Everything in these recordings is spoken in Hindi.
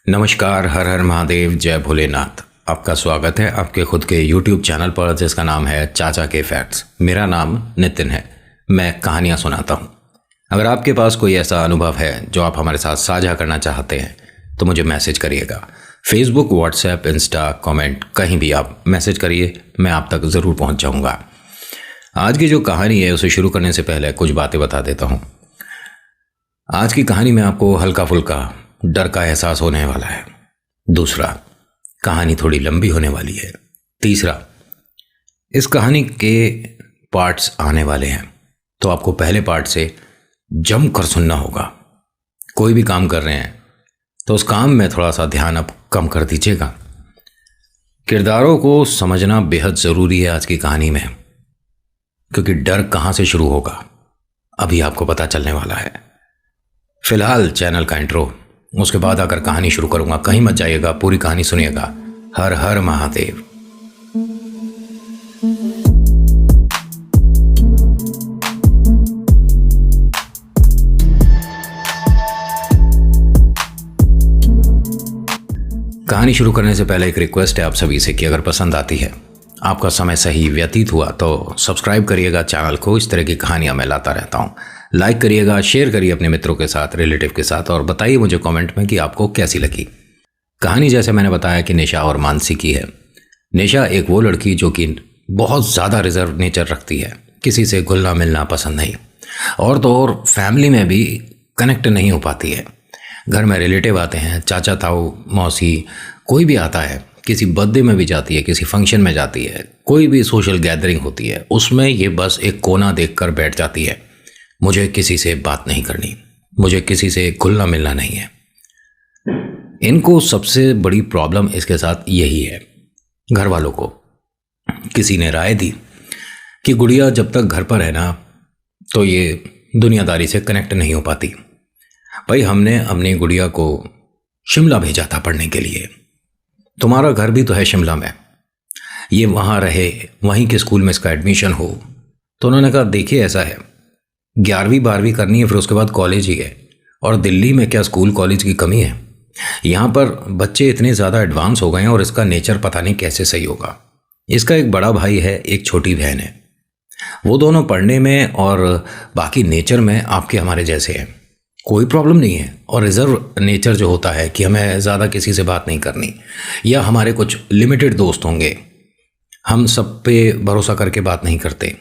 नमस्कार, हर हर महादेव, जय भोलेनाथ। आपका स्वागत है आपके खुद के YouTube चैनल पर जिसका नाम है चाचा के फैक्ट्स। मेरा नाम नितिन है। मैं कहानियाँ सुनाता हूँ। अगर आपके पास कोई ऐसा अनुभव है जो आप हमारे साथ साझा करना चाहते हैं तो मुझे मैसेज करिएगा। फेसबुक, व्हाट्सएप, इंस्टा, कमेंट, कहीं भी आप मैसेज करिए, मैं आप तक ज़रूर पहुँच जाऊँगा। आज की जो कहानी है उसे शुरू करने से पहले कुछ बातें बता देता हूँ। आज की कहानी में आपको हल्का फुल्का डर का एहसास होने वाला है। दूसरा, कहानी थोड़ी लंबी होने वाली है। तीसरा, इस कहानी के पार्ट्स आने वाले हैं तो आपको पहले पार्ट से जमकर सुनना होगा। कोई भी काम कर रहे हैं तो उस काम में थोड़ा सा ध्यान अब कम कर दीजिएगा। किरदारों को समझना बेहद ज़रूरी है आज की कहानी में, क्योंकि डर कहाँ से शुरू होगा अभी आपको पता चलने वाला है। फिलहाल चैनल का इंट्रो, उसके बाद आकर कहानी शुरू करूंगा। कहीं मत जाइएगा, पूरी कहानी सुनिएगा। हर हर महादेव। कहानी शुरू करने से पहले एक रिक्वेस्ट है आप सभी से कि अगर पसंद आती है, आपका समय सही व्यतीत हुआ तो सब्सक्राइब करिएगा चैनल को। इस तरह की कहानियां मैं लाता रहता हूं। लाइक करिएगा, शेयर करिए अपने मित्रों के साथ, रिलेटिव के साथ, और बताइए मुझे कमेंट में कि आपको कैसी लगी कहानी। जैसे मैंने बताया कि निशा और मानसी की है। निशा एक वो लड़की जो कि बहुत ज़्यादा रिजर्व नेचर रखती है, किसी से घुलना मिलना पसंद नहीं, और तो और फैमिली में भी कनेक्ट नहीं हो पाती है। घर में रिलेटिव आते हैं, चाचा ताऊ मौसी, कोई भी आता है, किसी बर्थडे में भी जाती है, किसी फंक्शन में जाती है, कोई भी सोशल गैदरिंग होती है, उसमें ये बस एक कोना देखकर बैठ जाती है। मुझे किसी से बात नहीं करनी, मुझे किसी से घुलना मिलना नहीं है। इनको सबसे बड़ी प्रॉब्लम इसके साथ यही है। घर वालों को किसी ने राय दी कि गुड़िया जब तक घर पर है ना तो ये दुनियादारी से कनेक्ट नहीं हो पाती। भाई, हमने अपनी गुड़िया को शिमला भेजा था पढ़ने के लिए। तुम्हारा घर भी तो है शिमला में, ये वहाँ रहे, वहीं के स्कूल में इसका एडमिशन हो। तो उन्होंने कहा देखिए ऐसा है, 11वीं 12वीं करनी है, फिर उसके बाद कॉलेज ही है, और दिल्ली में क्या स्कूल कॉलेज की कमी है? यहाँ पर बच्चे इतने ज़्यादा एडवांस हो गए हैं और इसका नेचर पता नहीं कैसे सही होगा। इसका एक बड़ा भाई है, एक छोटी बहन है, वो दोनों पढ़ने में और बाकी नेचर में आपके हमारे जैसे हैं, कोई प्रॉब्लम नहीं है। और रिजर्व नेचर जो होता है कि हमें ज़्यादा किसी से बात नहीं करनी, या हमारे कुछ लिमिटेड दोस्त होंगे, हम सब पे भरोसा करके बात नहीं करते,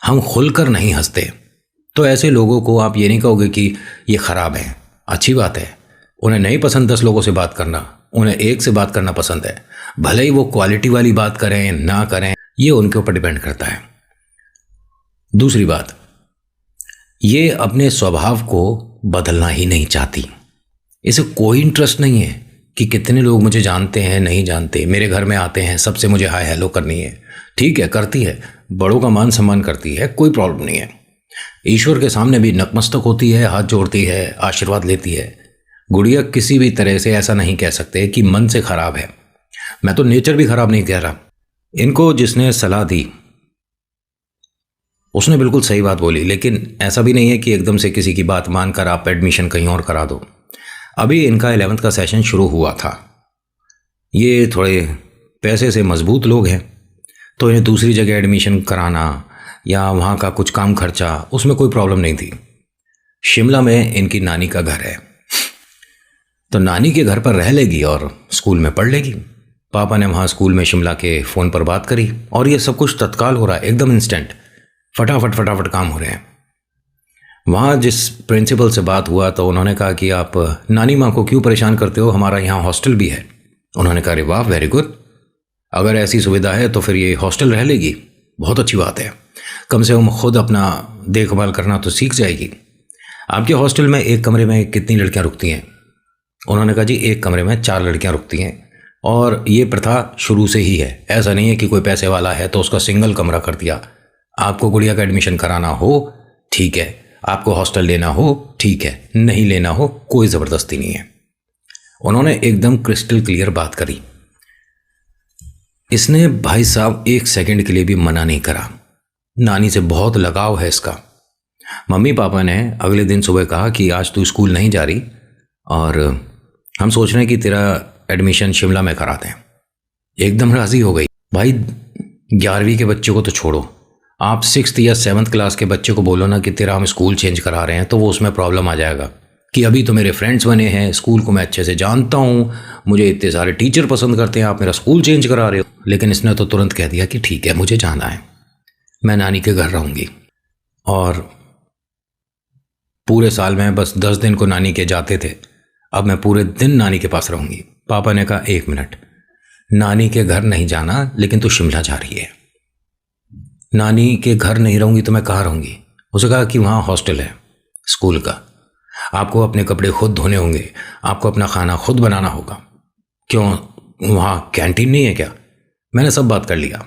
हम खुलकर नहीं हंसते, तो ऐसे लोगों को आप ये नहीं कहोगे कि ये ख़राब है। अच्छी बात है, उन्हें नहीं पसंद 10 लोगों से बात करना, उन्हें एक से बात करना पसंद है। भले ही वो क्वालिटी वाली बात करें ना करें, ये उनके ऊपर डिपेंड करता है। दूसरी बात, ये अपने स्वभाव को बदलना ही नहीं चाहती। इसे कोई इंटरेस्ट नहीं है कि कितने लोग मुझे जानते हैं नहीं जानते, मेरे घर में आते हैं, सबसे मुझे हाय हेलो करनी है। ठीक है, करती है, बड़ों का मान सम्मान करती है, कोई प्रॉब्लम नहीं है। ईश्वर के सामने भी नतमस्तक होती है, हाथ जोड़ती है, आशीर्वाद लेती है। गुड़िया किसी भी तरह से ऐसा नहीं कह सकते कि मन से खराब है। मैं तो नेचर भी खराब नहीं कह रहा। इनको जिसने सलाह दी उसने बिल्कुल सही बात बोली, लेकिन ऐसा भी नहीं है कि एकदम से किसी की बात मानकर आप एडमिशन कहीं और करा दो। अभी इनका 11th का सेशन शुरू हुआ था। ये थोड़े पैसे से मजबूत लोग हैं, तो इन्हें दूसरी जगह एडमिशन कराना या वहाँ का कुछ काम खर्चा, उसमें कोई प्रॉब्लम नहीं थी। शिमला में इनकी नानी का घर है, तो नानी के घर पर रह लेगी और स्कूल में पढ़ लेगी। पापा ने वहाँ स्कूल में शिमला के फ़ोन पर बात करी और ये सब कुछ तत्काल हो रहा है, एकदम इंस्टेंट, फटाफट काम हो रहे हैं। वहाँ जिस प्रिंसिपल से बात हुआ तो उन्होंने कहा कि आप नानी माँ को क्यों परेशान करते हो, हमारा यहाँ हॉस्टल भी है। उन्होंने कहा अरे वाह, वेरी गुड, अगर ऐसी सुविधा है तो फिर ये हॉस्टल रह लेगी, बहुत अच्छी बात है। कम से कम खुद अपना देखभाल करना तो सीख जाएगी। आपके हॉस्टल में एक कमरे में कितनी लड़कियां रुकती हैं? उन्होंने कहा जी एक कमरे में 4 लड़कियां रुकती हैं, और ये प्रथा शुरू से ही है। ऐसा नहीं है कि कोई पैसे वाला है तो उसका सिंगल कमरा कर दिया। आपको गुड़िया का एडमिशन कराना हो ठीक है, आपको हॉस्टल लेना हो ठीक है, नहीं लेना हो कोई ज़बरदस्ती नहीं है। उन्होंने एकदम क्रिस्टल क्लियर बात करी। इसने भाई साहब 1 सेकंड के लिए भी मना नहीं करा। नानी से बहुत लगाव है इसका। मम्मी पापा ने अगले दिन सुबह कहा कि आज तू स्कूल नहीं जा रही और हम सोच रहे हैं कि तेरा एडमिशन शिमला में करा दें। एकदम राज़ी हो गई। भाई 11वीं के बच्चे को तो छोड़ो, आप 6th या 7th क्लास के बच्चे को बोलो ना कि तेरा हम स्कूल चेंज करा रहे हैं, तो वो उसमें प्रॉब्लम आ जाएगा कि अभी तो मेरे फ्रेंड्स बने हैं, स्कूल को मैं अच्छे से जानता हूँ, मुझे इतने सारे टीचर पसंद करते हैं, आप मेरा स्कूल चेंज करा रहे हो। लेकिन इसने तो तुरंत कह दिया कि ठीक है, मुझे जाना है, मैं नानी के घर रहूँगी, और पूरे साल में बस 10 दिन को नानी के जाते थे, अब मैं पूरे दिन नानी के पास रहूँगी। पापा ने कहा 1 मिनट, नानी के घर नहीं जाना, लेकिन तू शिमला जा रही है। नानी के घर नहीं रहूँगी तो मैं कहाँ रहूँगी? उसे कहा कि वहाँ हॉस्टल है स्कूल का, आपको अपने कपड़े खुद धोने होंगे, आपको अपना खाना खुद बनाना होगा। क्यों, वहाँ कैंटीन नहीं है क्या? मैंने सब बात कर लिया,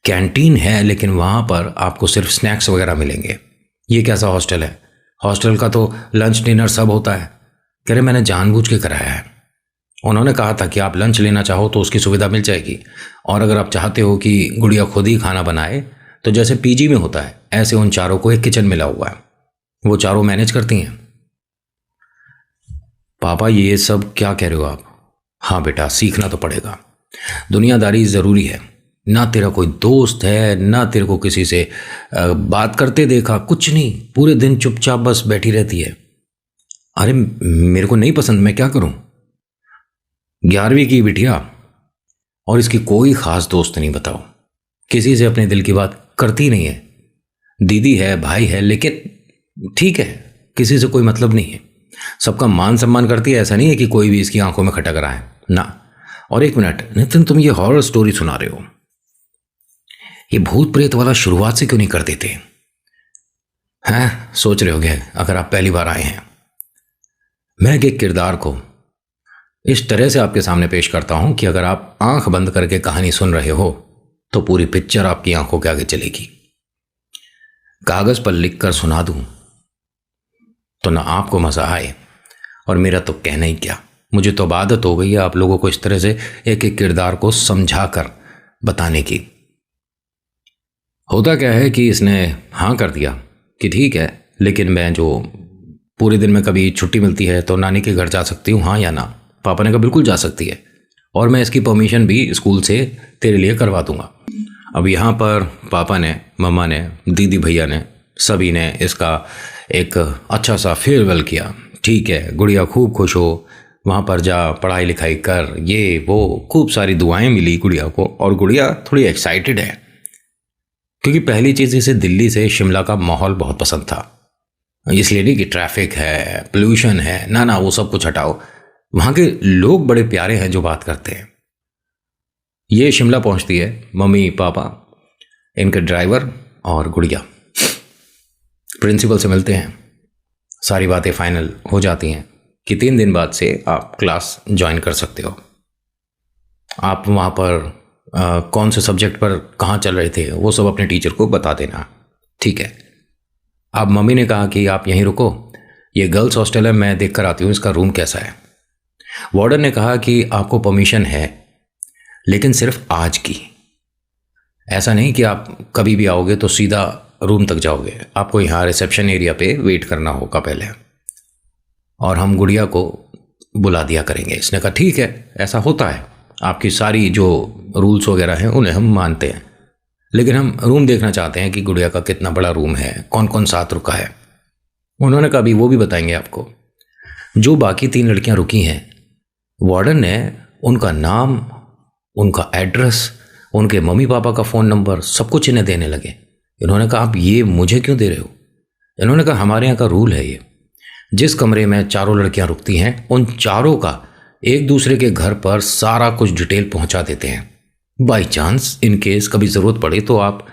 कैंटीन है लेकिन वहाँ पर आपको सिर्फ स्नैक्स वगैरह मिलेंगे। ये कैसा हॉस्टल है? हॉस्टल का तो लंच डिनर सब होता है। कह रहे मैंने जानबूझ के कराया है, उन्होंने कहा था कि आप लंच लेना चाहो तो उसकी सुविधा मिल जाएगी, और अगर आप चाहते हो कि गुड़िया खुद ही खाना बनाए तो जैसे पीजी में होता है ऐसे उन चारों को एक किचन मिला हुआ है, वो चारों मैनेज करती हैं। पापा ये सब क्या कह रहे हो आप? हाँ बेटा, सीखना तो पड़ेगा, दुनियादारी ज़रूरी है। ना तेरा कोई दोस्त है, ना तेरे को किसी से बात करते देखा, कुछ नहीं, पूरे दिन चुपचाप बस बैठी रहती है। अरे मेरे को नहीं पसंद, मैं क्या करूं? 11वीं की बिटिया, और इसकी कोई खास दोस्त नहीं, बताओ, किसी से अपने दिल की बात करती नहीं है। दीदी है, भाई है, लेकिन ठीक है, किसी से कोई मतलब नहीं है, सबका मान सम्मान करती है। ऐसा नहीं है कि कोई भी इसकी आंखों में खटक रहा है ना। और 1 मिनट नितिन, तुम ये हॉरर स्टोरी सुना रहे हो, ये भूत प्रेत वाला शुरुआत से क्यों नहीं कर देते हैं? सोच रहे होगे अगर आप पहली बार आए हैं। मैं एक किरदार को इस तरह से आपके सामने पेश करता हूं कि अगर आप आंख बंद करके कहानी सुन रहे हो तो पूरी पिक्चर आपकी आंखों के आगे चलेगी। कागज पर लिखकर सुना दूं तो ना आपको मजा आए, और मेरा तो कहना ही क्या, मुझे तो आदत हो गई है आप लोगों को इस तरह से एक एक किरदार को समझा कर बताने की। होता क्या है कि इसने हाँ कर दिया कि ठीक है, लेकिन मैं जो पूरे दिन में कभी छुट्टी मिलती है तो नानी के घर जा सकती हूँ, हाँ या ना? पापा ने कहा बिल्कुल जा सकती है, और मैं इसकी परमिशन भी स्कूल से तेरे लिए करवा दूंगा। अब यहाँ पर पापा ने, मम्मा ने, दीदी भैया ने, सभी ने इसका एक अच्छा सा फेयरवेल किया। ठीक है गुड़िया, खूब खुश हो, वहाँ पर जा, पढ़ाई लिखाई कर, ये वो, खूब सारी दुआएं मिली गुड़िया को, और गुड़िया थोड़ी एक्साइटेड है क्योंकि पहली चीज़ इसे दिल्ली से शिमला का माहौल बहुत पसंद था। इसलिए नहीं कि ट्रैफिक है, पोल्यूशन है, ना ना, वो सब कुछ हटाओ, वहाँ के लोग बड़े प्यारे हैं जो बात करते हैं। ये शिमला पहुँचती है, मम्मी पापा, इनके ड्राइवर और गुड़िया प्रिंसिपल से मिलते हैं, सारी बातें फाइनल हो जाती हैं कि 3 दिन बाद से आप क्लास ज्वाइन कर सकते हो। आप वहाँ पर कौन से सब्जेक्ट पर कहाँ चल रहे थे वो सब अपने टीचर को बता देना, ठीक है? अब मम्मी ने कहा कि आप यहीं रुको, ये गर्ल्स हॉस्टल है, मैं देख कर आती हूँ इसका रूम कैसा है। वार्डन ने कहा कि आपको परमिशन है, लेकिन सिर्फ आज की, ऐसा नहीं कि आप कभी भी आओगे तो सीधा रूम तक जाओगे, आपको यहाँ रिसेप्शन एरिया पे वेट करना होगा पहले, और हम गुड़िया को बुला दिया करेंगे। इसने कहा ठीक है, ऐसा होता है, आपकी सारी जो रूल्स वगैरह हैं उन्हें हम मानते हैं, लेकिन हम रूम देखना चाहते हैं कि गुड़िया का कितना बड़ा रूम है, कौन कौन साथ रुका है। उन्होंने कहा भी वो भी बताएंगे आपको। जो बाकी 3 लड़कियां रुकी हैं, वार्डन ने उनका नाम, उनका एड्रेस, उनके मम्मी पापा का फ़ोन नंबर, सब कुछ इन्हें देने लगे। इन्होंने कहा आप ये मुझे क्यों दे रहे हो? इन्होंने कहा हमारे यहाँ का रूल है ये, जिस कमरे में चारों लड़कियां रुकती हैं उन चारों का एक दूसरे के घर पर सारा कुछ डिटेल पहुंचा देते हैं। बाई चांस इन केस कभी ज़रूरत पड़े तो आप,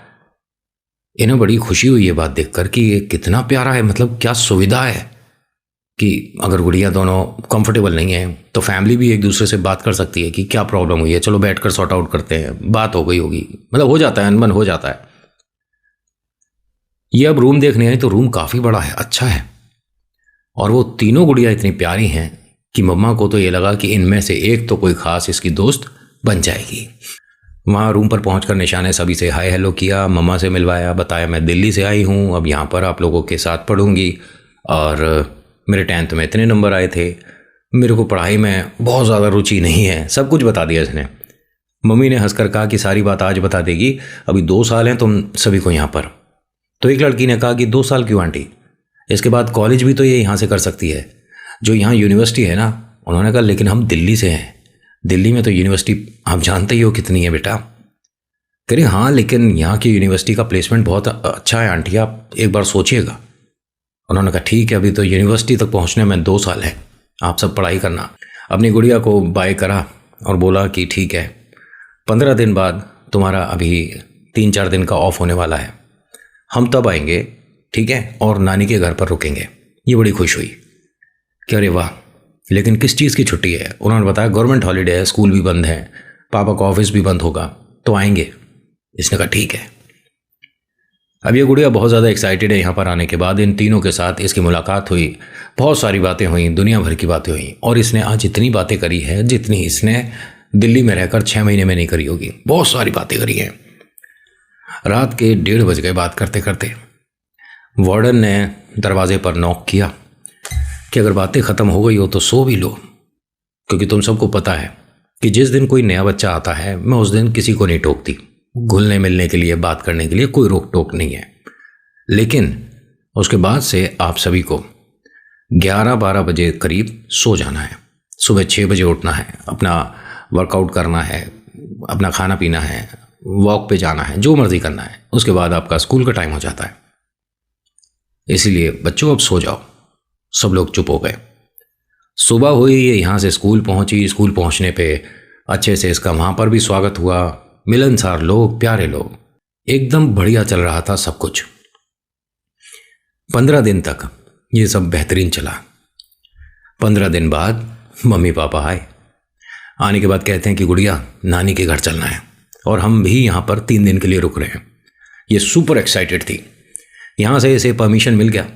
इन्हें बड़ी खुशी हुई ये बात देखकर कि ये कितना प्यारा है, मतलब क्या सुविधा है कि अगर गुड़िया दोनों कंफर्टेबल नहीं है तो फैमिली भी एक दूसरे से बात कर सकती है कि क्या प्रॉब्लम हुई है, चलो बैठकर सॉर्ट आउट करते हैं, बात हो गई होगी, मतलब हो जाता है, अनबन हो जाता है। ये अब रूम देखने आई तो रूम काफ़ी बड़ा है, अच्छा है, और वो तीनों गुड़िया इतनी प्यारी हैं कि मम्मा को तो ये लगा कि इनमें से एक तो कोई ख़ास इसकी दोस्त बन जाएगी। वहाँ रूम पर पहुंचकर निशा ने सभी से हाय हेलो किया, मम्मा से मिलवाया, बताया मैं दिल्ली से आई हूँ, अब यहाँ पर आप लोगों के साथ पढ़ूंगी, और मेरे 10th में इतने नंबर आए थे, मेरे को पढ़ाई में बहुत ज़्यादा रुचि नहीं है, सब कुछ बता दिया इसने। मम्मी ने हंसकर कहा कि सारी बात आज बता देगी, अभी 2 साल हैं तुम सभी को यहाँ पर। तो एक लड़की ने कहा कि 2 साल क्यों आंटी, इसके बाद कॉलेज भी तो ये यहाँ से कर सकती है, जो यहाँ यूनिवर्सिटी है ना। उन्होंने कहा लेकिन हम दिल्ली से हैं, दिल्ली में तो यूनिवर्सिटी आप जानते ही हो कितनी है बेटा। कह रही हाँ लेकिन यहाँ की यूनिवर्सिटी का प्लेसमेंट बहुत अच्छा है आंटी, आप एक बार सोचिएगा। उन्होंने कहा ठीक है, अभी तो यूनिवर्सिटी तक पहुँचने में 2 साल है, आप सब पढ़ाई करना। अपनी गुड़िया को बाय करा और बोला कि ठीक है, 15 दिन बाद तुम्हारा अभी 3-4 दिन का ऑफ होने वाला है, हम तब आएंगे ठीक है, और नानी के घर पर रुकेंगे। ये बड़ी खुश हुई कि अरे वाह, लेकिन किस चीज़ की छुट्टी है। उन्होंने बताया गवर्नमेंट हॉलीडे है, स्कूल भी बंद है, पापा का ऑफिस भी बंद होगा, तो आएंगे। इसने कहा ठीक है। अब ये गुड़िया बहुत ज़्यादा एक्साइटेड है यहाँ पर आने के बाद। इन तीनों के साथ इसकी मुलाकात हुई, बहुत सारी बातें हुई, दुनिया भर की बातें हुई, और इसने आज इतनी बातें करी है जितनी इसने दिल्ली में रहकर 6 महीने में नहीं करी होगी। बहुत सारी बातें करी हैं। रात के 1:30 बज गए बात करते करते। वार्डन ने दरवाजे पर नॉक किया कि अगर बातें ख़त्म हो गई हो तो सो भी लो, क्योंकि तुम सबको पता है कि जिस दिन कोई नया बच्चा आता है मैं उस दिन किसी को नहीं टोकती, घुलने मिलने के लिए, बात करने के लिए कोई रोक टोक नहीं है। लेकिन उसके बाद से आप सभी को 11-12 बजे करीब सो जाना है, सुबह 6 बजे उठना है, अपना वर्कआउट करना है, अपना खाना पीना है, वॉक पे जाना है, जो मर्जी करना है। उसके बाद आपका स्कूल का टाइम हो जाता है। इसीलिए बच्चों अब सो जाओ। सब लोग चुप हो गए। सुबह हुई, ये यहाँ से स्कूल पहुँची। स्कूल पहुँचने पे अच्छे से इसका वहाँ पर भी स्वागत हुआ, मिलनसार लोग, प्यारे लोग, एकदम बढ़िया चल रहा था सब कुछ। 15 दिन तक ये सब बेहतरीन चला। 15 दिन बाद मम्मी पापा आए। आने के बाद कहते हैं कि गुड़िया नानी के घर चलना है, और हम भी यहाँ पर 3 दिन के लिए रुक रहे हैं। ये सुपर एक्साइटेड थी। यहाँ से इसे परमिशन मिल गया,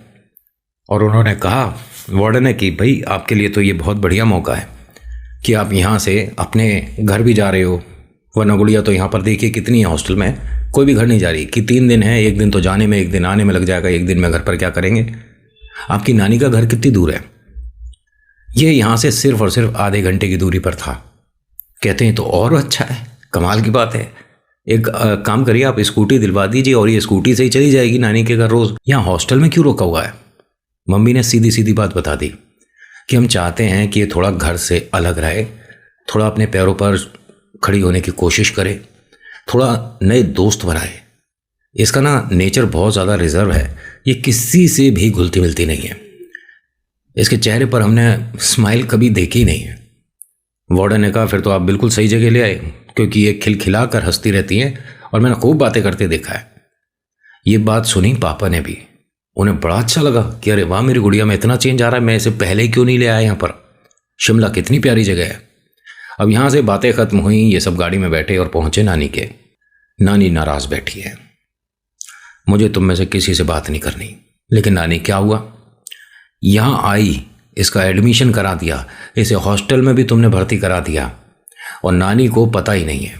और उन्होंने कहा, वार्डन ने, कि भाई आपके लिए तो ये बहुत बढ़िया मौका है कि आप यहाँ से अपने घर भी जा रहे हो, वरना गुड़िया तो यहाँ पर देखिए कितनी है हॉस्टल में, कोई भी घर नहीं जा रही। कि 3 दिन है, 1 दिन तो जाने में, 1 दिन आने में लग जाएगा, 1 दिन में घर पर क्या करेंगे। आपकी नानी का घर कितनी दूर है? ये यहाँ से सिर्फ और सिर्फ आधे घंटे की दूरी पर था। कहते हैं तो और अच्छा है, कमाल की बात है। एक काम करिए, आप स्कूटी दिलवा दीजिए और ये स्कूटी से ही चली जाएगी नानी के घर रोज। यहाँ हॉस्टल में क्यों रोका हुआ है? मम्मी ने सीधी सीधी बात बता दी कि हम चाहते हैं कि ये थोड़ा घर से अलग रहे, थोड़ा अपने पैरों पर खड़ी होने की कोशिश करे, थोड़ा नए दोस्त बनाए। इसका ना नेचर बहुत ज़्यादा रिजर्व है, ये किसी से भी घुलती मिलती नहीं है। इसके चेहरे पर हमने स्माइल कभी देखी ही नहीं है। वार्डन ने कहा फिर तो आप बिल्कुल सही जगह ले आए, क्योंकि ये खिलखिला कर हंसती रहती हैं और मैंने खूब बातें करते देखा है। ये बात सुनी पापा ने भी, उन्हें बड़ा अच्छा लगा कि अरे वाह, मेरी गुड़िया में इतना चेंज आ रहा है, मैं इसे पहले ही क्यों नहीं ले आया यहाँ पर। शिमला कितनी प्यारी जगह है। अब यहाँ से बातें खत्म हुई, ये सब गाड़ी में बैठे और पहुंचे नानी के। नानी नाराज बैठी है, मुझे तुम में से किसी से बात नहीं करनी। लेकिन नानी क्या हुआ, यहाँ आई, इसका एडमिशन करा दिया, इसे हॉस्टल में भी तुमने भर्ती करा दिया, और नानी को पता ही नहीं है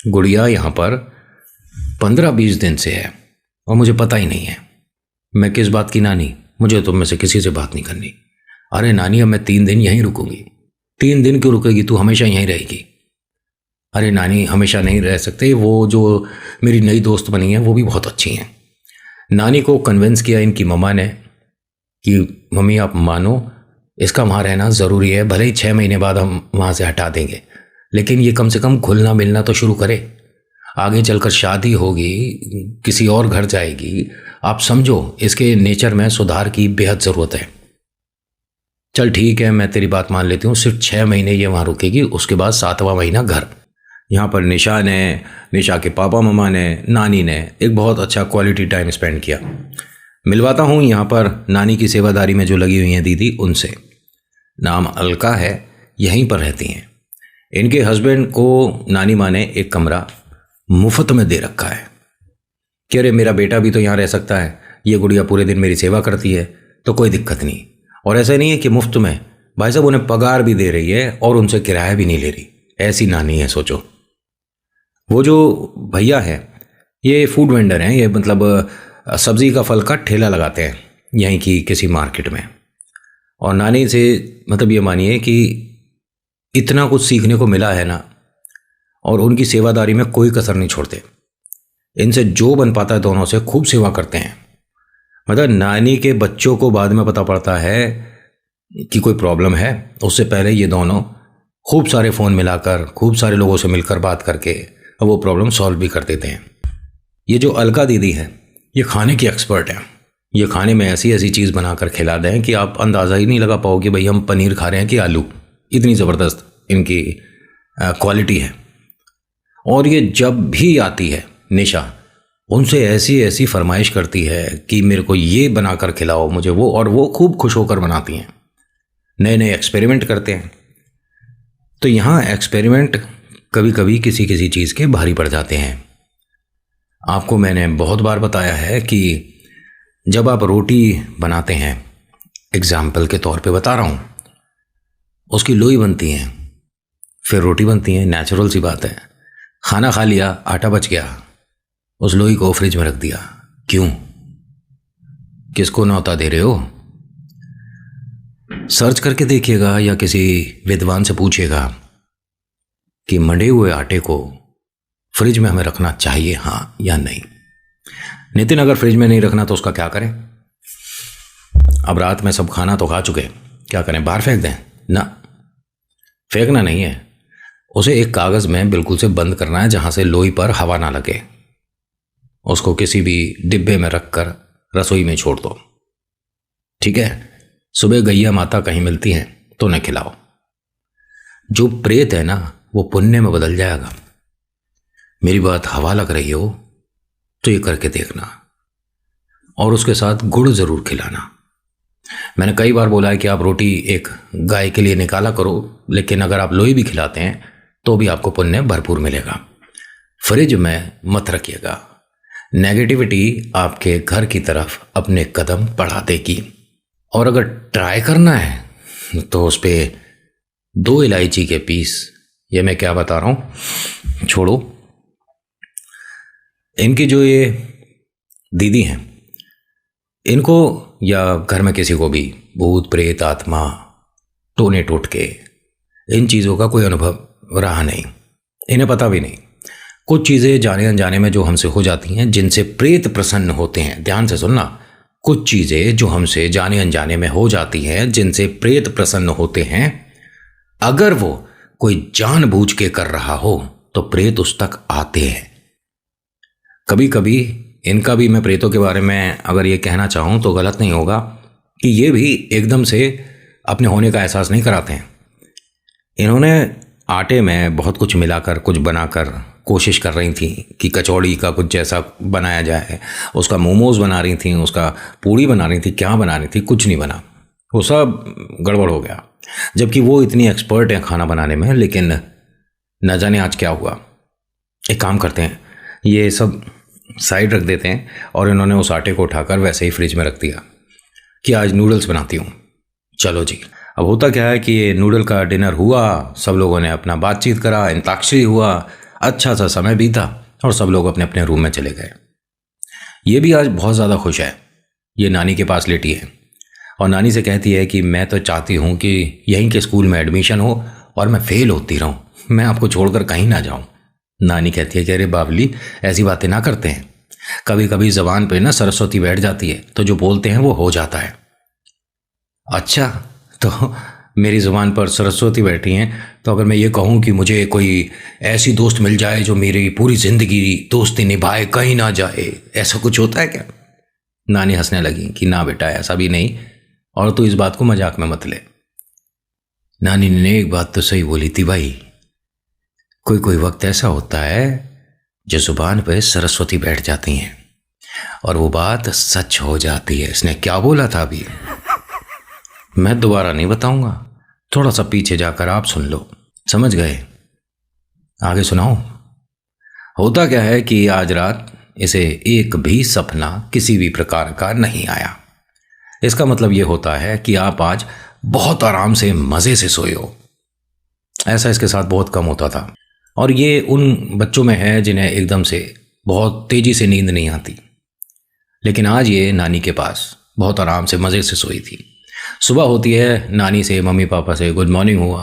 गुड़िया यहाँ पर 15-20 दिन से है और मुझे पता ही नहीं है। मैं किस बात की नानी, मुझे तुम में से किसी से बात नहीं करनी। अरे नानी, अब मैं 3 दिन यहीं रुकूंगी। 3 दिन क्यों रुकेगी, तू हमेशा यहीं रहेगी। अरे नानी, हमेशा नहीं रह सकते, वो जो मेरी नई दोस्त बनी है वो भी बहुत अच्छी हैं। नानी को कन्विंस किया इनकी मम्मा ने कि मम्मी आप मानो, इसका वहाँ रहना ज़रूरी है, भले ही 6 महीने बाद हम वहाँ से हटा देंगे, लेकिन ये कम से कम घुलना मिलना तो शुरू करे। आगे चलकर शादी होगी, किसी और घर जाएगी, आप समझो, इसके नेचर में सुधार की बेहद ज़रूरत है। चल ठीक है, मैं तेरी बात मान लेती हूँ, सिर्फ 6 महीने ये वहाँ रुकेगी, उसके बाद 7वां महीना घर। यहाँ पर निशा ने, निशा के पापा मम्मा ने, नानी ने एक बहुत अच्छा क्वालिटी टाइम स्पेंड किया। मिलवाता हूँ यहाँ पर नानी की सेवादारी में जो लगी हुई हैं दीदी, उनसे। नाम अलका है, यहीं पर रहती हैं। इनके हस्बैंड को नानी माँ ने एक कमरा मुफ्त में दे रखा है कि अरे मेरा बेटा भी तो यहाँ रह सकता है, ये गुड़िया पूरे दिन मेरी सेवा करती है तो कोई दिक्कत नहीं। और ऐसा नहीं है कि मुफ्त में, भाई साहब उन्हें पगार भी दे रही है और उनसे किराया भी नहीं ले रही। ऐसी नानी है, सोचो। वो जो भैया है ये फूड वेंडर हैं, ये मतलब सब्जी का फल का ठेला लगाते हैं यहीं की किसी मार्केट में। और नानी से मतलब ये मानिए कि इतना कुछ सीखने को मिला है ना, और उनकी सेवादारी में कोई कसर नहीं छोड़ते। इनसे जो बन पाता है दोनों से खूब सेवा करते हैं। मतलब नानी के बच्चों को बाद में पता पड़ता है कि कोई प्रॉब्लम है, उससे पहले ये दोनों खूब सारे फ़ोन मिलाकर खूब सारे लोगों से मिलकर बात करके वो प्रॉब्लम सॉल्व भी कर देते हैं। ये जो अलका दीदी है ये खाने की एक्सपर्ट है। ये खाने में ऐसी ऐसी चीज़ बनाकर खिला दें कि आप अंदाज़ा ही नहीं लगा पाओगे भाई हम पनीर खा रहे हैं कि आलू। इतनी ज़बरदस्त इनकी क्वालिटी है। और ये जब भी आती है निशा उनसे ऐसी ऐसी फरमाइश करती है कि मेरे को ये बनाकर खिलाओ मुझे वो, और वो खूब खुश होकर बनाती हैं। नए नए एक्सपेरिमेंट करते हैं। तो यहाँ एक्सपेरिमेंट कभी कभी किसी किसी चीज़ के भारी पड़ जाते हैं। आपको मैंने बहुत बार बताया है कि जब आप रोटी बनाते हैं, एग्जाम्पल के तौर पे बता रहा हूँ, उसकी लोई बनती है, फिर रोटी बनती है, नेचुरल सी बात है। खाना खा लिया, आटा बच गया, उस लोई को फ्रिज में रख दिया। क्यों? किसको न्योता दे रहे हो? सर्च करके देखिएगा या किसी विद्वान से पूछिएगा कि मंडे हुए आटे को फ्रिज में हमें रखना चाहिए हाँ या नहीं। नितिन अगर फ्रिज में नहीं रखना तो उसका क्या करें? अब रात में सब खाना तो खा चुके, क्या करें? बाहर फेंक दें? ना, फेंकना नहीं है, उसे एक कागज़ में बिल्कुल से बंद करना है जहाँ से लोई पर हवा ना लगे। उसको किसी भी डिब्बे में रखकर रसोई में छोड़ दो, ठीक है? सुबह गैया माता कहीं मिलती हैं तो न खिलाओ। जो प्रेत है ना वो पुण्य में बदल जाएगा। मेरी बात हवा लग रही हो तो ये करके देखना, और उसके साथ गुड़ ज़रूर खिलाना। मैंने कई बार बोला है कि आप रोटी एक गाय के लिए निकाला करो, लेकिन अगर आप लोई भी खिलाते हैं तो भी आपको पुण्य भरपूर मिलेगा। फ्रिज में मत रखिएगा, नेगेटिविटी आपके घर की तरफ अपने कदम बढ़ा देगी। और अगर ट्राई करना है तो उस पर 2 इलायची के पीस, ये मैं क्या बता रहा हूँ, छोड़ो। इनकी जो ये दीदी हैं, इनको या घर में किसी को भी भूत प्रेत आत्मा टोने टोटके इन चीज़ों का कोई अनुभव रहा नहीं, इन्हें पता भी नहीं। कुछ चीज़ें जाने अनजाने में जो हमसे हो जाती हैं जिनसे प्रेत प्रसन्न होते हैं, ध्यान से सुनना, कुछ चीज़ें जो हमसे जाने अनजाने में हो जाती हैं जिनसे प्रेत प्रसन्न होते हैं, अगर वो कोई जानबूझ के कर रहा हो तो प्रेत उस तक आते हैं। कभी कभी इनका भी मैं प्रेतों के बारे में अगर ये कहना चाहूँ तो गलत नहीं होगा कि ये भी एकदम से अपने होने का एहसास नहीं कराते हैं। इन्होंने आटे में बहुत कुछ मिलाकर कुछ बनाकर कोशिश कर रही थी कि कचौड़ी का कुछ जैसा बनाया जाए, उसका मोमोज बना रही थी, उसका पूड़ी बना रही थी, क्या बना रही थी, कुछ नहीं बना, वो सब गड़बड़ हो गया। जबकि वो इतनी एक्सपर्ट हैं खाना बनाने में, लेकिन न जाने आज क्या हुआ। एक काम करते हैं, ये सब साइड रख देते हैं और इन्होंने उस आटे को उठाकर वैसे ही फ्रिज में रख दिया कि आज नूडल्स बनाती हूँ। चलो जी, अब होता क्या है कि ये नूडल का डिनर हुआ, सब लोगों ने अपना बातचीत करा, अंताक्षरी हुआ, अच्छा सा समय बीता और सब लोग अपने अपने रूम में चले गए। ये भी आज बहुत ज़्यादा खुश है। ये नानी के पास लेटी है और नानी से कहती है कि मैं तो चाहती हूँ कि यहीं के स्कूल में एडमिशन हो और मैं फेल होती रहूँ, मैं आपको छोड़कर कहीं ना जाऊँ। नानी कहती है कि अरे बावली, ऐसी बातें ना करते हैं, कभी कभी ज़बान पे ना सरस्वती बैठ जाती है तो जो बोलते हैं वो हो जाता है। अच्छा, तो मेरी ज़ुबान पर सरस्वती बैठी हैं, तो अगर मैं ये कहूँ कि मुझे कोई ऐसी दोस्त मिल जाए जो मेरी पूरी ज़िंदगी दोस्ती निभाए, कहीं ना जाए, ऐसा कुछ होता है क्या? नानी हंसने लगी कि ना बेटा, ऐसा भी नहीं, और तू इस बात को मजाक में मत ले। नानी ने एक बात तो सही बोली थी भाई, कोई कोई वक्त ऐसा होता है जो ज़ुबान पे सरस्वती बैठ जाती हैं और वो बात सच हो जाती है। इसने क्या बोला था अभी मैं दोबारा नहीं बताऊंगा, थोड़ा सा पीछे जाकर आप सुन लो, समझ गए? आगे सुनाओ। होता क्या है कि आज रात इसे एक भी सपना किसी भी प्रकार का नहीं आया। इसका मतलब ये होता है कि आप आज बहुत आराम से मज़े से सोए हो। ऐसा इसके साथ बहुत कम होता था, और ये उन बच्चों में है जिन्हें एकदम से बहुत तेज़ी से नींद नहीं आती, लेकिन आज ये नानी के पास बहुत आराम से मज़े से सोई थी। सुबह होती है, नानी से मम्मी पापा से गुड मॉर्निंग हुआ,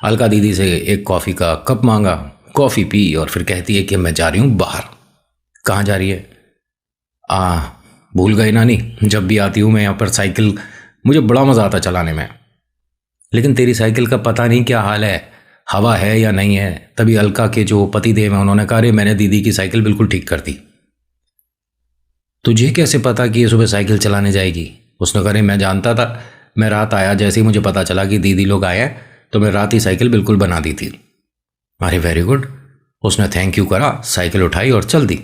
अलका दीदी से एक कॉफ़ी का कप मांगा, कॉफ़ी पी और फिर कहती है कि मैं जा रही हूँ बाहर। कहाँ जा रही है? भूल गए नानी, जब भी आती हूँ मैं यहाँ पर साइकिल, मुझे बड़ा मज़ा आता चलाने में। लेकिन तेरी साइकिल का पता नहीं क्या हाल है, हवा है या नहीं है। तभी अलका के जो पति देव हैं उन्होंने कहा, अरे मैंने दीदी की साइकिल बिल्कुल ठीक कर दी। तुझे कैसे पता कि ये सुबह साइकिल चलाने जाएगी? उसने कहा, अरे मैं जानता था, मैं रात आया, जैसे ही मुझे पता चला कि दीदी लोग आए हैं तो मैं रात ही साइकिल बिल्कुल बना दी थी। अरे वेरी गुड। उसने थैंक यू करा, साइकिल उठाई और चल दी।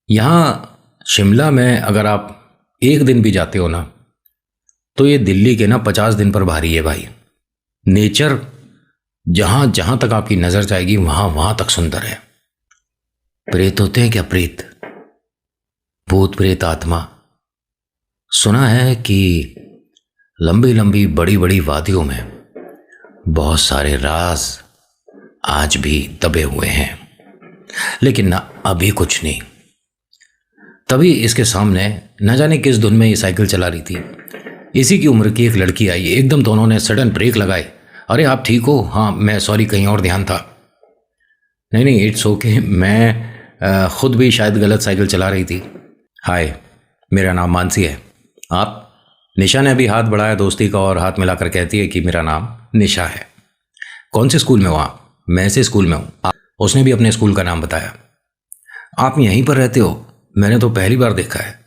यहाँ शिमला में अगर आप एक दिन भी जाते हो ना, तो ये दिल्ली के ना 50 दिन पर भारी है भाई। नेचर जहां जहां तक आपकी नजर जाएगी वहां वहां तक सुंदर है। प्रेत होते हैं क्या? प्रेत, भूत प्रेत, आत्मा। सुना है कि लंबी लंबी बड़ी बड़ी वादियों में बहुत सारे राज आज भी दबे हुए हैं, लेकिन ना अभी कुछ नहीं। तभी इसके सामने न जाने किस धुन में ये साइकिल चला रही थी, इसी की उम्र की एक लड़की आई। एकदम दोनों ने सडन ब्रेक लगाए। अरे आप ठीक हो? हाँ मैं सॉरी, कहीं और ध्यान था। नहीं नहीं, इट्स ओके, मैं खुद भी शायद गलत साइकिल चला रही थी। हाय, मेरा नाम मानसी है। आप? निशा ने अभी हाथ बढ़ाया दोस्ती का और हाथ मिलाकर कहती है कि मेरा नाम निशा है। कौन से स्कूल में हो आप? मैं ऐसे स्कूल में हूँ। उसने भी अपने स्कूल का नाम बताया। आप यहीं पर रहते हो? मैंने तो पहली बार देखा है।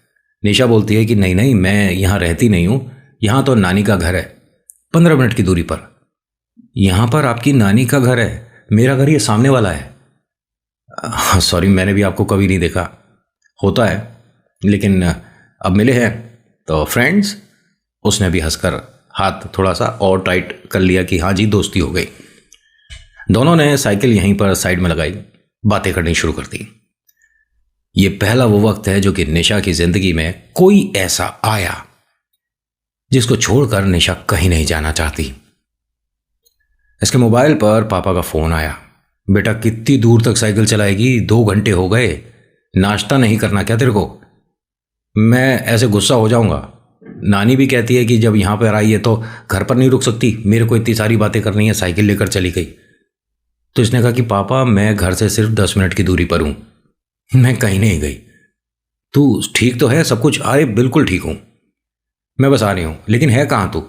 निशा बोलती है कि नहीं नहीं, मैं यहाँ रहती नहीं हूँ, यहाँ तो नानी का घर है 15 मिनट की दूरी पर। यहाँ पर आपकी नानी का घर है? मेरा घर ये सामने वाला है। हाँ सॉरी, मैंने भी आपको कभी नहीं देखा। होता है, लेकिन अब मिले हैं तो फ्रेंड्स। उसने भी हंसकर हाथ थोड़ा सा और टाइट कर लिया कि हाँ जी, दोस्ती हो गई। दोनों ने साइकिल यहीं पर साइड में लगाई, बातें करनी शुरू कर दी। ये पहला वो वक्त है जो कि निशा की जिंदगी में कोई ऐसा आया जिसको छोड़कर निशा कहीं नहीं जाना चाहती। इसके मोबाइल पर पापा का फोन आया। बेटा कितनी दूर तक साइकिल चलाएगी? 2 घंटे हो गए, नाश्ता नहीं करना क्या तेरे को? मैं ऐसे गुस्सा हो जाऊंगा। नानी भी कहती है कि जब यहाँ पर आई है तो घर पर नहीं रुक सकती, मेरे को इतनी सारी बातें करनी है, साइकिल लेकर चली गई। तो इसने कहा कि पापा मैं घर से सिर्फ 10 मिनट की दूरी पर हूँ, मैं कहीं नहीं गई। तू ठीक तो है सब कुछ? अरे बिल्कुल ठीक हूँ, मैं बस आ रही हूँ। लेकिन है कहाँ तू?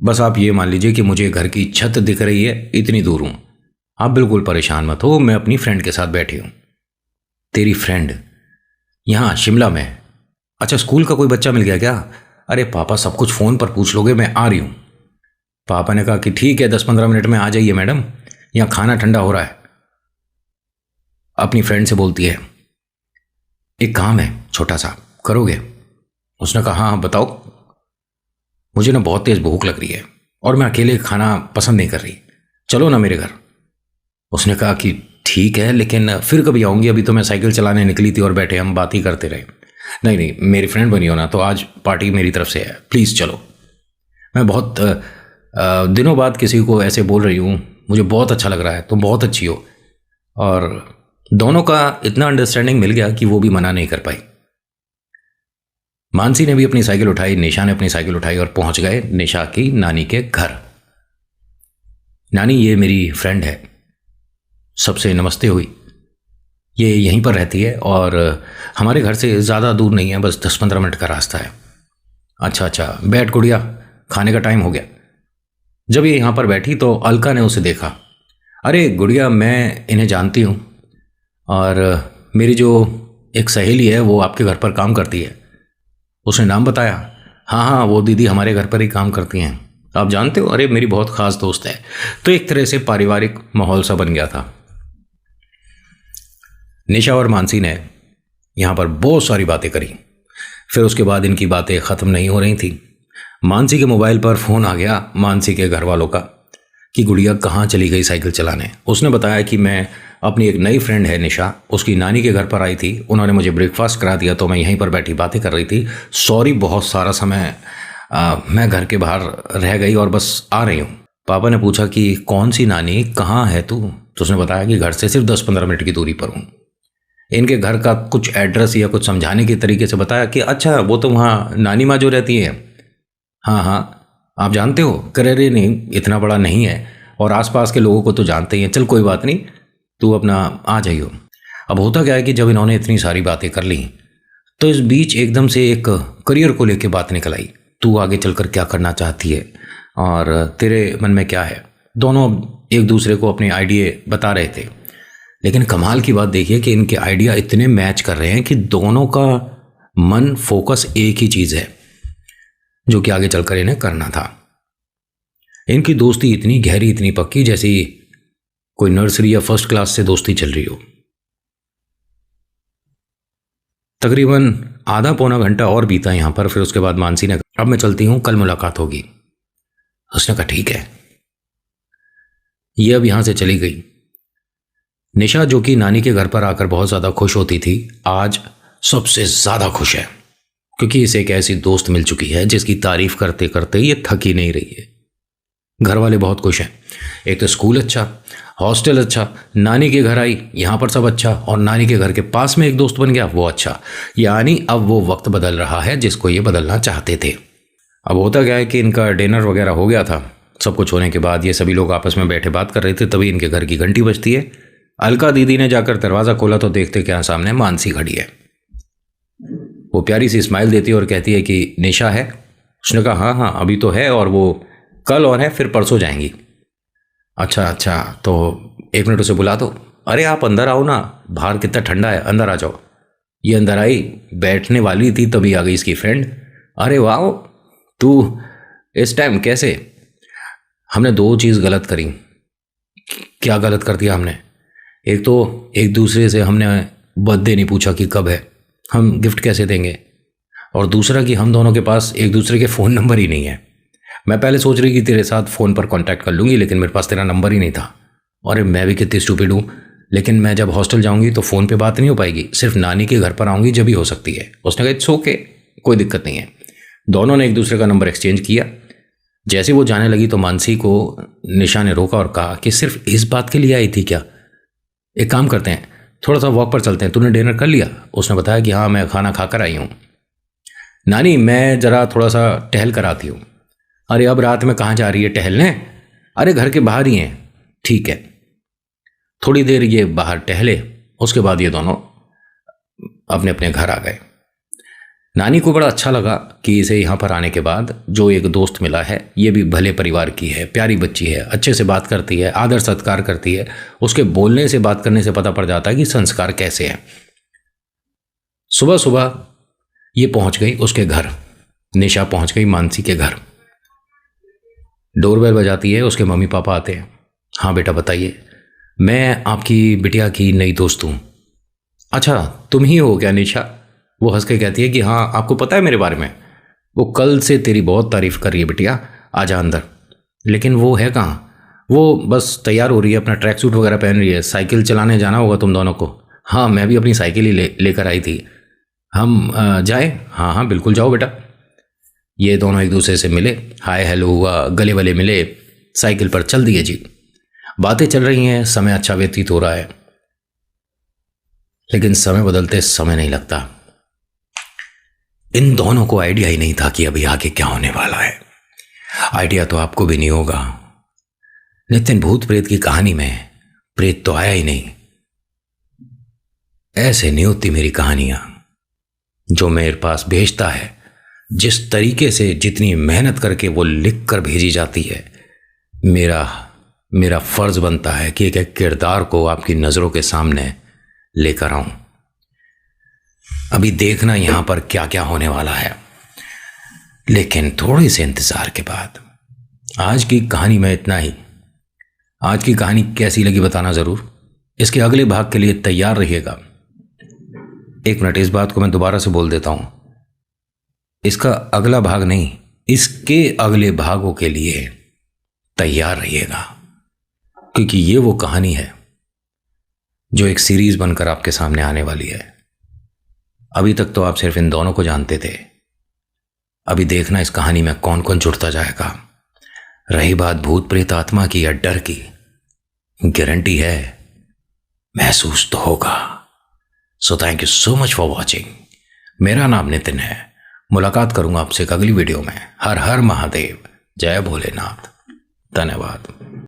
बस आप ये मान लीजिए कि मुझे घर की छत दिख रही है, इतनी दूर हूँ। आप बिल्कुल परेशान मत हो, मैं अपनी फ्रेंड के साथ बैठी हूँ। तेरी फ्रेंड यहाँ शिमला में? अच्छा, स्कूल का कोई बच्चा मिल गया क्या? अरे पापा सब कुछ फ़ोन पर पूछ लोगे, मैं आ रही हूँ। पापा ने कहा कि ठीक है 10-15 मिनट में आ जाइए मैडम, यहाँ खाना ठंडा हो रहा है। अपनी फ्रेंड से बोलती है, एक काम है छोटा सा, करोगे? उसने कहा हाँ बताओ। मुझे ना बहुत तेज भूख लग रही है और मैं अकेले खाना पसंद नहीं कर रही, चलो ना मेरे घर। उसने कहा कि ठीक है, लेकिन फिर कभी आऊँगी, अभी तो मैं साइकिल चलाने निकली थी और बैठे हम बात ही करते रहे। नहीं नहीं, मेरी फ्रेंड बनी हो ना, तो आज पार्टी मेरी तरफ से है, प्लीज़ चलो। मैं बहुत दिनों बाद किसी को ऐसे बोल रही हूँ, मुझे बहुत अच्छा लग रहा है, तुम बहुत अच्छी हो। और दोनों का इतना अंडरस्टैंडिंग मिल गया कि वो भी मना नहीं कर पाई। मानसी ने भी अपनी साइकिल उठाई, निशा ने अपनी साइकिल उठाई और पहुंच गए निशा की नानी के घर। नानी ये मेरी फ्रेंड है, सबसे नमस्ते हुई। ये यहीं पर रहती है और हमारे घर से ज़्यादा दूर नहीं है, बस 10-15 मिनट का रास्ता है। अच्छा अच्छा, बैठ गुड़िया, खाने का टाइम हो गया। जब ये यहाँ पर बैठी तो अलका ने उसे देखा। अरे गुड़िया, मैं इन्हें जानती हूँ और मेरी जो एक सहेली है वो आपके घर पर काम करती है। उसने नाम बताया। हाँ हाँ, वो दीदी हमारे घर पर ही काम करती हैं, आप जानते हो? अरे मेरी बहुत ख़ास दोस्त है। तो एक तरह से पारिवारिक माहौल सा बन गया था। निशा और मानसी ने यहाँ पर बहुत सारी बातें करी। फिर उसके बाद इनकी बातें ख़त्म नहीं हो रही थी। मानसी के मोबाइल पर फ़ोन आ गया मानसी के घर वालों का कि गुड़िया कहाँ चली गई साइकिल चलाने। उसने बताया कि मैं अपनी एक नई फ्रेंड है निशा, उसकी नानी के घर पर आई थी, उन्होंने मुझे ब्रेकफास्ट करा दिया तो मैं यहीं पर बैठी बातें कर रही थी। सॉरी, बहुत सारा समय मैं घर के बाहर रह गई और बस आ रही हूँ। पापा ने पूछा कि कौन सी नानी, कहाँ है तू? तो उसने बताया कि घर से सिर्फ 10-15 मिनट की दूरी पर हूँ। इनके घर का कुछ एड्रेस या कुछ समझाने के तरीके से बताया कि अच्छा वो तो वहाँ नानी माँ जो रहती है। हाँ हाँ, आप जानते हो? करे अरे नहीं, इतना बड़ा नहीं है, और आसपास के लोगों को तो जानते ही हैं। चल कोई बात नहीं, तू अपना आ जाइयो। अब होता क्या है कि जब इन्होंने इतनी सारी बातें कर ली तो इस बीच एकदम से एक करियर को लेके बात निकल आई। तू आगे चलकर क्या करना चाहती है और तेरे मन में क्या है। दोनों एक दूसरे को अपने आइडिया बता रहे थे, लेकिन कमाल की बात देखिए कि इनके आइडिया इतने मैच कर रहे हैं कि दोनों का मन फोकस एक ही चीज़ है जो कि आगे चलकर इन्हें करना था। इनकी दोस्ती इतनी गहरी, इतनी पक्की, जैसे कोई नर्सरी या फर्स्ट क्लास से दोस्ती चल रही हो। तकरीबन आधा पौना घंटा और बीता यहाँ पर। फिर उसके बाद मानसी ने कहा, अब मैं चलती हूँ, कल मुलाकात होगी। उसने कहा ठीक है। ये अब यहाँ से चली गई। निशा, जो कि नानी के घर पर आकर बहुत ज़्यादा खुश होती थी, आज सबसे ज़्यादा खुश है, क्योंकि इसे एक ऐसी दोस्त मिल चुकी है जिसकी तारीफ करते करते ये थक ही नहीं रही है। घर वाले बहुत खुश हैं। एक तो स्कूल अच्छा, हॉस्टल अच्छा, नानी के घर आई, यहाँ पर सब अच्छा, और नानी के घर के पास में एक दोस्त बन गया, वो अच्छा। यानी अब वो वक्त बदल रहा है जिसको ये बदलना चाहते थे। अब होता क्या है कि इनका डिनर वगैरह हो गया था। सब कुछ होने के बाद ये सभी लोग आपस में बैठे बात कर रहे थे, तभी इनके घर की घंटी बजती है। अलका दीदी ने जाकर दरवाज़ा खोला तो देखते क्या सामने मानसी खड़ी है। वो प्यारी सी स्माइल देती है और कहती है कि निशा है? उसने कहा हाँ हाँ अभी तो है, और वो कल और है, फिर परसों जाएंगी। अच्छा अच्छा, तो एक मिनट उसे बुला दो। अरे आप अंदर आओ ना, बाहर कितना ठंडा है, अंदर आ जाओ। ये अंदर आई, बैठने वाली थी तभी आ गई इसकी फ्रेंड। अरे वाह, तू इस टाइम कैसे? हमने दो चीज़ गलत करी। क्या गलत कर दिया हमने? एक तो एक दूसरे से हमने बर्थडे नहीं पूछा कि कब है, हम गिफ्ट कैसे देंगे, और दूसरा कि हम दोनों के पास एक दूसरे के फ़ोन नंबर ही नहीं है। मैं पहले सोच रही कि तेरे साथ फ़ोन पर कांटेक्ट कर लूँगी, लेकिन मेरे पास तेरा नंबर ही नहीं था। और मैं भी कितनी स्टूपिड हूँ, लेकिन मैं जब हॉस्टल जाऊँगी तो फ़ोन पे बात नहीं हो पाएगी, सिर्फ नानी के घर पर आऊँगी जब भी हो सकती है। उसने कहा इट्स ओके, कोई दिक्कत नहीं है। दोनों ने एक दूसरे का नंबर एक्सचेंज किया। जैसे वो जाने लगी तो मानसी को निशा ने रोका और कहा कि सिर्फ इस बात के लिए आई थी क्या? एक काम करते हैं, थोड़ा सा वॉक पर चलते हैं। तूने डिनर कर लिया? उसने बताया कि हाँ मैं खाना खाकर आई हूँ। नानी मैं ज़रा थोड़ा सा टहल कर आती हूँ। अरे अब रात में कहाँ जा रही है टहलने? अरे घर के बाहर ही हैं। ठीक है। थोड़ी देर ये बाहर टहले, उसके बाद ये दोनों अपने अपने घर आ गए। नानी को बड़ा अच्छा लगा कि इसे यहाँ पर आने के बाद जो एक दोस्त मिला है, ये भी भले परिवार की है, प्यारी बच्ची है, अच्छे से बात करती है, आदर सत्कार करती है। उसके बोलने से, बात करने से पता पड़ जाता है कि संस्कार कैसे हैं। सुबह सुबह ये पहुँच गई उसके घर। निशा पहुँच गई मानसी के घर। डोरबेल बजाती है, उसके मम्मी पापा आते हैं। हाँ बेटा बताइए। मैं आपकी बिटिया की नई दोस्त हूँ। अच्छा तुम ही हो क्या निशा? वो हंस के कहती है कि हाँ आपको पता है मेरे बारे में, वो कल से तेरी बहुत तारीफ कर रही है बिटिया, आजा अंदर। लेकिन वो है कहाँ? वो बस तैयार हो रही है, अपना ट्रैक सूट वगैरह पहन रही है, साइकिल चलाने जाना होगा तुम दोनों को। हाँ मैं भी अपनी साइकिल ही लेकर आई थी। हम जाए? हाँ हाँ बिल्कुल जाओ बेटा। ये दोनों एक दूसरे से मिले, हाय हेलो हुआ, गले वले मिले, साइकिल पर चल दिए जी। बातें चल रही हैं, समय अच्छा व्यतीत हो रहा है। लेकिन समय बदलते समय नहीं लगता। इन दोनों को आइडिया ही नहीं था कि अभी आगे क्या होने वाला है। आइडिया तो आपको भी नहीं होगा। नितिन, भूत प्रेत की कहानी में प्रेत तो आया ही नहीं। ऐसे नहीं होती मेरी कहानियां। जो मेरे पास भेजता है, जिस तरीके से, जितनी मेहनत करके वो लिख कर भेजी जाती है, मेरा फर्ज बनता है कि एक एक किरदार को आपकी नज़रों के सामने लेकर आऊं। अभी देखना यहां पर क्या क्या होने वाला है, लेकिन थोड़े से इंतजार के बाद। आज की कहानी में इतना ही। आज की कहानी कैसी लगी बताना ज़रूर। इसके अगले भाग के लिए तैयार रहिएगा। एक मिनट, इस बात को मैं दोबारा से बोल देता हूं। इसका अगला भाग नहीं, इसके अगले भागों के लिए तैयार रहिएगा, क्योंकि ये वो कहानी है जो एक सीरीज बनकर आपके सामने आने वाली है। अभी तक तो आप सिर्फ इन दोनों को जानते थे। अभी देखना इस कहानी में कौन कौन जुड़ता जाएगा। रही बात भूत प्रेत आत्मा की या डर की, गारंटी है महसूस तो होगा। So thank you so much for watching. मेरा नाम नितिन है मुलाकात करूंगा आपसे एक अगली वीडियो में। हर हर महादेव, जय भोलेनाथ, धन्यवाद।